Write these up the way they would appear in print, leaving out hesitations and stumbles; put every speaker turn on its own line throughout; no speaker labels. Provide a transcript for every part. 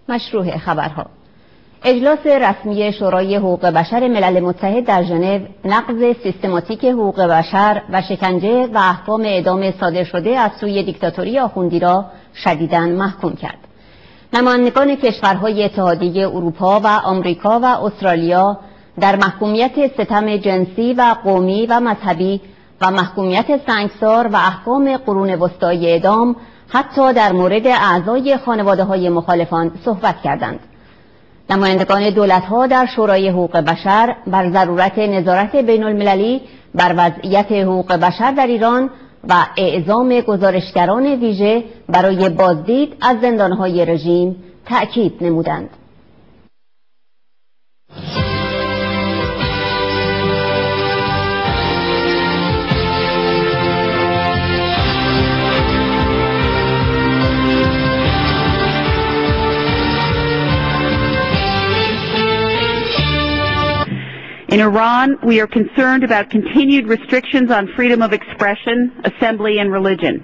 مشروع خبرها. اجلاس رسمی شورای حقوق بشر ملل متحد در ژنو نقض سیستماتیک حقوق بشر و شکنجه و احکام اعدام صادر شده از سوی دیکتاتوری آخوندی را شدیداً محکوم کرد. نمایندگان کشورهای اتحادیه اروپا و آمریکا و استرالیا در محکومیت ستم جنسی و قومی و مذهبی و محکومیت سنگسار و احکام قرون وسطایی اعدام حتی در مورد اعضای خانواده‌های مخالفان صحبت کردند. نمایندگان دولت‌ها در شورای حقوق بشر بر ضرورت نظارت بین‌المللی بر وضعیت حقوق بشر در ایران و اعزام گزارشگران ویژه برای بازدید از زندان‌های رژیم تأکید نمودند.
In Iran, we are concerned about continued restrictions on freedom of expression, assembly, and religion.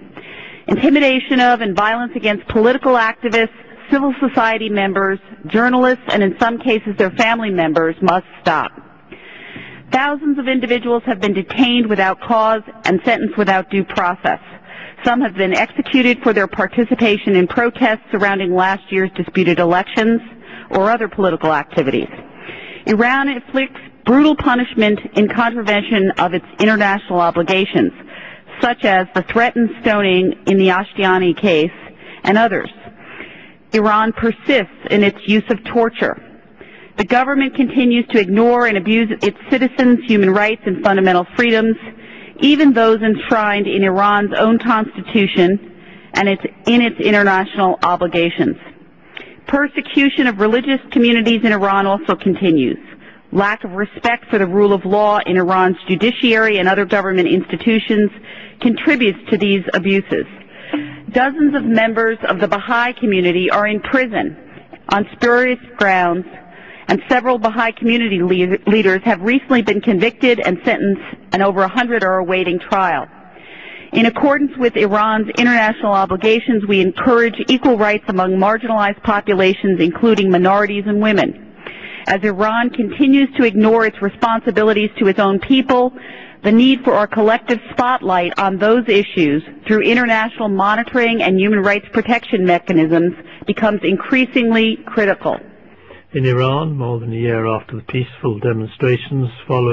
Intimidation of and violence against political activists, civil society members, journalists, and in some cases their family members must stop. Thousands of individuals have been detained without cause and sentenced without due process. Some have been executed for their participation in protests surrounding last year's disputed elections or other political activities. Iran inflicts brutal punishment in contravention of its international obligations, such as the threatened stoning in the Ashtiani case and others. Iran persists in its use of torture. The government continues to ignore and abuse its citizens' human rights and fundamental freedoms, even those enshrined in Iran's own constitution and in its international obligations. Persecution of religious communities in Iran also continues. Lack of respect for the rule of law in Iran's judiciary and other government institutions contributes to these abuses. Dozens of members of the Baha'i community are in prison on spurious grounds, and several Baha'i community leaders have recently been convicted and sentenced, and over 100 are awaiting trial. In accordance with Iran's international obligations, we encourage equal rights among marginalized populations, including minorities and women. As Iran continues to ignore its responsibilities to its own people, the need for our collective spotlight on those issues through international monitoring and human rights protection mechanisms becomes increasingly critical.
In Iran, more than a year after the peaceful demonstrations following